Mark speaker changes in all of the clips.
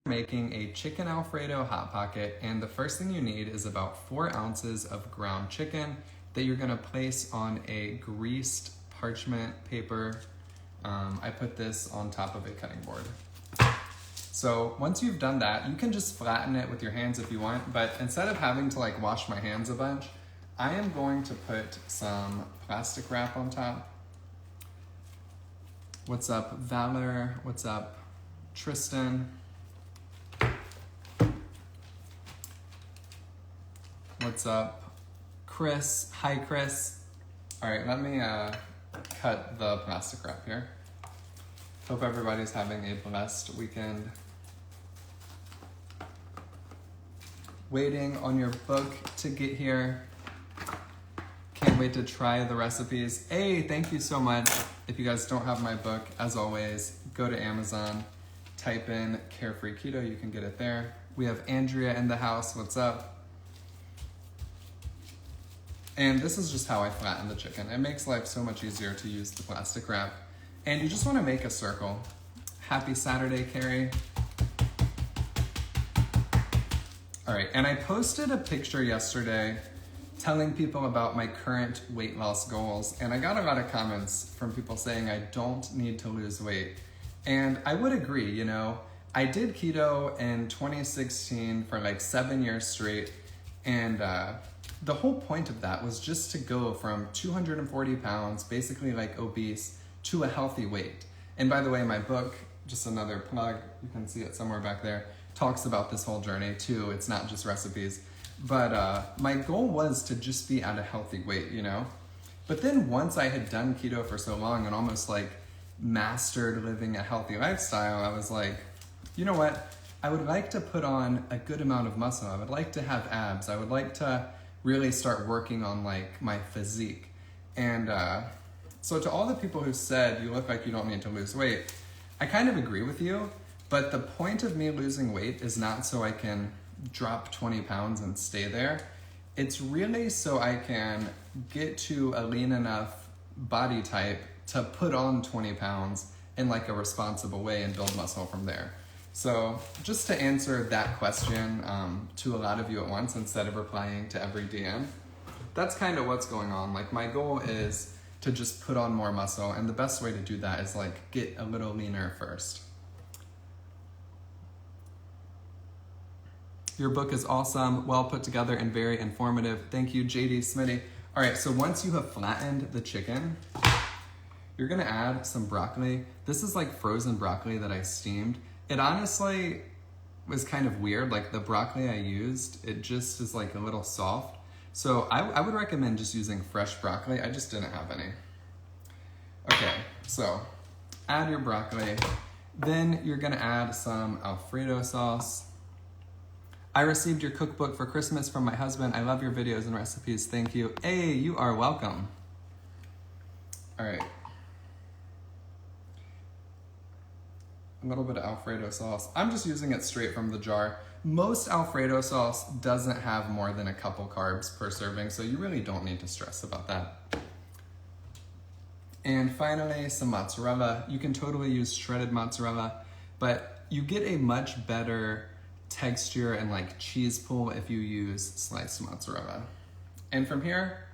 Speaker 1: Making a chicken Alfredo hot pocket, and the first thing you need is about 4 ounces of ground chicken that you're gonna place on a greased parchment paper. I put this on top of a cutting board. So once you've done that, you can just flatten it with your hands if you want, but instead of having to like wash my hands a bunch, I am going to put some plastic wrap on top. What's up, Valor? What's up, Tristan? What's up, Chris? Hi, Chris. All right, let me cut the plastic wrap here. Hope everybody's having a blessed weekend. Waiting on your book to get here. Can't wait to try the recipes. Hey, thank you so much. If you guys don't have my book, as always, go to Amazon, type in Carefree Keto, you can get it there. We have Andrea in the house, what's up? And this is just how I flatten the chicken. It makes life so much easier to use the plastic wrap. And you just wanna make a circle. Happy Saturday, Carrie. All right, and I posted a picture yesterday telling people about my current weight loss goals, and I got a lot of comments from people saying I don't need to lose weight. And I would agree, you know, I did keto in 2016 for like 7 years straight, and the whole point of that was just to go from 240 pounds, basically like obese, to a healthy weight. And by the way, my book, just another plug, you can see it somewhere back there, talks about this whole journey too. It's not just recipes. But my goal was to just be at a healthy weight, you know? But then once I had done keto for so long and almost like mastered living a healthy lifestyle, I was like, you know what? I would like to put on a good amount of muscle. I would like to have abs. I would like to really start working on like my physique. And so to all the people who said you look like you don't need to lose weight, I kind of agree with you, but the point of me losing weight is not so I can drop 20 pounds and stay there. It's really so I can get to a lean enough body type to put on 20 pounds in like a responsible way and build muscle from there. So just to answer that question to a lot of you at once instead of replying to every DM, that's kind of what's going on. Like my goal is to just put on more muscle, and the best way to do that is like get a little leaner first. Your book is awesome, well put together and very informative. Thank you, JD Smitty. All right, so once you have flattened the chicken, you're gonna add some broccoli. This is like frozen broccoli that I steamed. It honestly was kind of weird. Like the broccoli I used, it just is like a little soft. So I would recommend just using fresh broccoli. I just didn't have any. Okay, so add your broccoli. Then you're gonna add some Alfredo sauce. I received your cookbook for Christmas from my husband. I love your videos and recipes. Thank you. Hey, you are welcome. All right. A little bit of Alfredo sauce. I'm just using it straight from the jar. Most Alfredo sauce doesn't have more than a couple carbs per serving, so you really don't need to stress about that. And finally, some mozzarella. You can totally use shredded mozzarella, but you get a much better texture and like cheese pull if you use sliced mozzarella. And from here,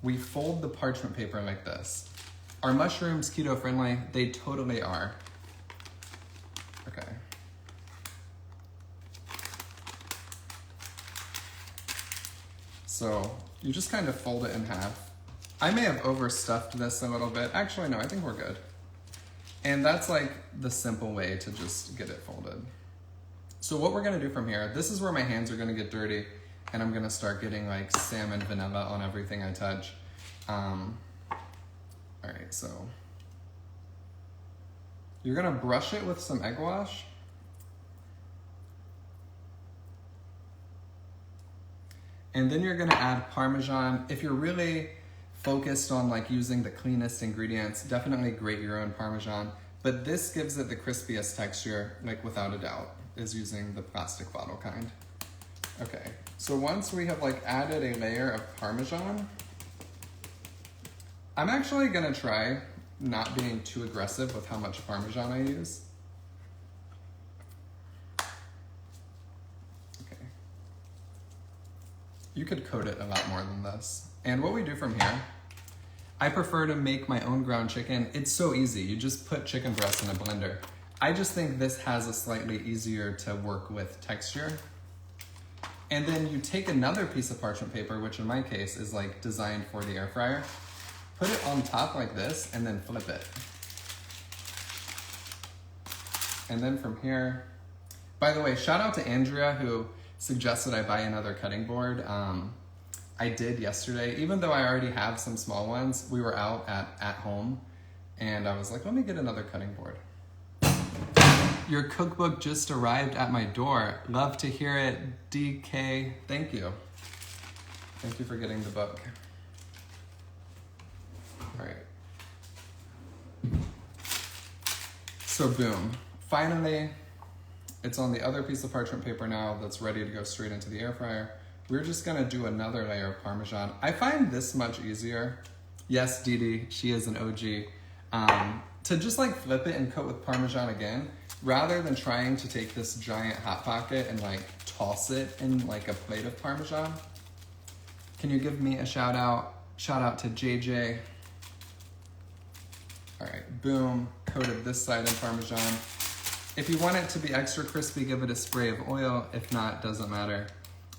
Speaker 1: we fold the parchment paper like this. Are mushrooms keto friendly? They totally are. Okay. So you just kind of fold it in half. I may have overstuffed this a little bit. Actually, no, I think we're good. And that's like the simple way to just get it folded. So what we're gonna do from here, this is where my hands are gonna get dirty, and I'm gonna start getting like salmon vanilla on everything I touch. All right, so you're gonna brush it with some egg wash. And then you're gonna add Parmesan. If you're really focused on like using the cleanest ingredients, definitely grate your own Parmesan. But this gives it the crispiest texture, like without a doubt, is using the plastic bottle kind. Okay, so once we have like added a layer of Parmesan, I'm actually gonna try not being too aggressive with how much Parmesan I use. You could coat it a lot more than this. And what we do from here, I prefer to make my own ground chicken. It's so easy. You just put chicken breast in a blender. I just think this has a slightly easier to work with texture. And then you take another piece of parchment paper, which in my case is like designed for the air fryer, put it on top like this, and then flip it. And then from here, by the way, shout out to Andrea who suggested I buy another cutting board. I did yesterday, even though I already have some small ones. We were out at home and I was like, let me get another cutting board. Your cookbook just arrived at my door. Love to hear it, DK. Thank you. Thank you for getting the book. All right. So boom, finally, it's on the other piece of parchment paper now that's ready to go straight into the air fryer. We're just gonna do another layer of Parmesan. I find this much easier. Yes, Dee Dee, she is an OG. To just like flip it and coat with Parmesan again, rather than trying to take this giant Hot Pocket and like toss it in like a plate of Parmesan. Can you give me a shout out? Shout out to JJ. All right, boom, coated this side in Parmesan. If you want it to be extra crispy, give it a spray of oil. If not, doesn't matter.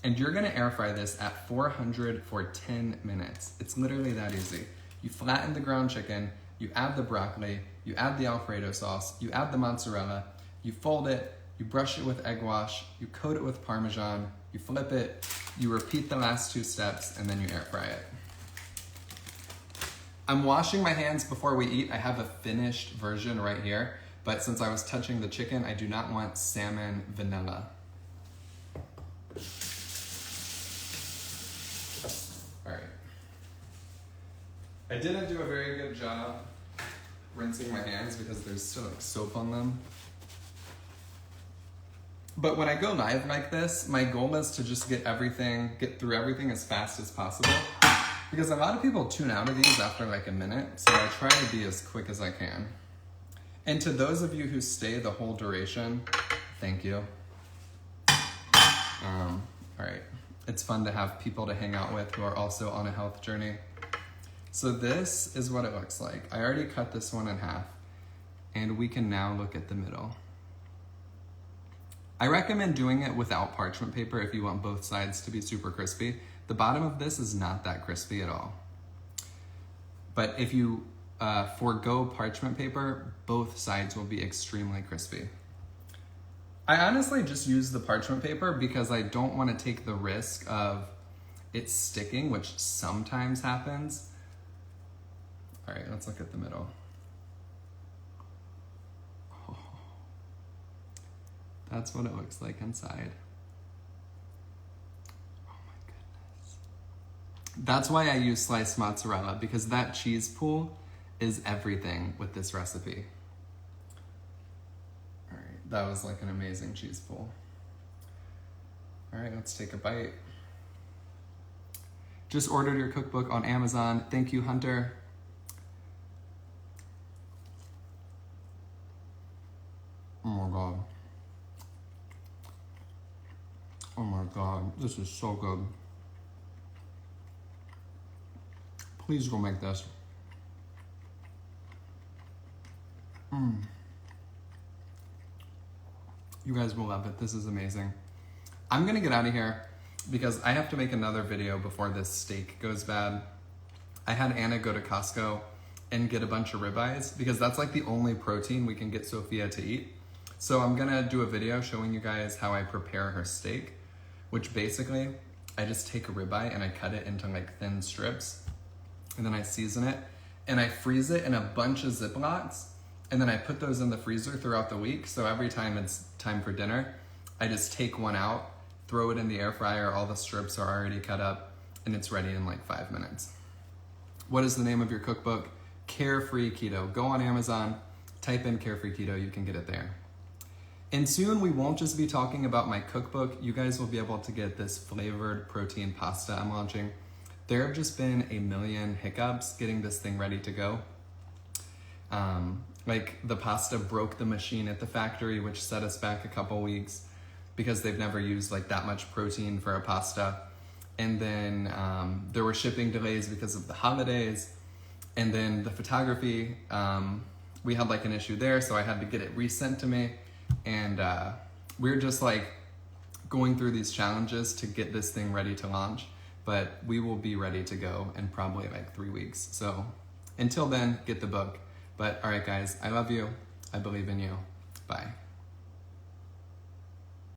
Speaker 1: And you're gonna air fry this at 400 for 10 minutes. It's literally that easy. You flatten the ground chicken, you add the broccoli, you add the Alfredo sauce, you add the mozzarella, you fold it, you brush it with egg wash, you coat it with Parmesan, you flip it, you repeat the last 2 steps, and then you air fry it. I'm washing my hands before we eat. I have a finished version right here, but since I was touching the chicken, I do not want salmon vanilla. All right. I didn't do a very good job rinsing my hands because there's still like soap on them. But when I go live like this, my goal is to just get through everything as fast as possible. Because a lot of people tune out of these after like a minute, so I try to be as quick as I can. And to those of you who stay the whole duration, thank you. All right, it's fun to have people to hang out with who are also on a health journey. So this is what it looks like. I already cut this one in half, and we can now look at the middle. I recommend doing it without parchment paper if you want both sides to be super crispy. The bottom of this is not that crispy at all. But if you forego parchment paper, both sides will be extremely crispy. I honestly just use the parchment paper because I don't want to take the risk of it sticking, which sometimes happens. All right, let's look at the middle. Oh, that's what it looks like inside. That's why I use sliced mozzarella, because that cheese pool is everything with this recipe. All right, that was like an amazing cheese pool. All right, let's take a bite. Just ordered your cookbook on Amazon. Thank you, Hunter. Oh my God. Oh my God, this is so good. Please go make this. You guys will love it. This is amazing. I'm gonna get out of here because I have to make another video before this steak goes bad. I had Anna go to Costco and get a bunch of ribeyes because that's like the only protein we can get Sophia to eat. So I'm gonna do a video showing you guys how I prepare her steak, which basically I just take a ribeye and I cut it into like thin strips. And then I season it, and I freeze it in a bunch of Ziplocs, and then I put those in the freezer throughout the week, so every time it's time for dinner, I just take one out, throw it in the air fryer, all the strips are already cut up, and it's ready in like 5 minutes. What is the name of your cookbook? Carefree Keto. Go on Amazon, type in Carefree Keto, you can get it there. And soon we won't just be talking about my cookbook, you guys will be able to get this flavored protein pasta I'm launching. There have just been a million hiccups getting this thing ready to go. Like the pasta broke the machine at the factory, which set us back a couple weeks because they've never used like that much protein for a pasta. And then there were shipping delays because of the holidays. And then the photography, we had like an issue there, so I had to get it resent to me. And we're just like going through these challenges to get this thing ready to launch. But we will be ready to go in probably like 3 weeks. So until then, get the book. But all right, guys, I love you. I believe in you. Bye.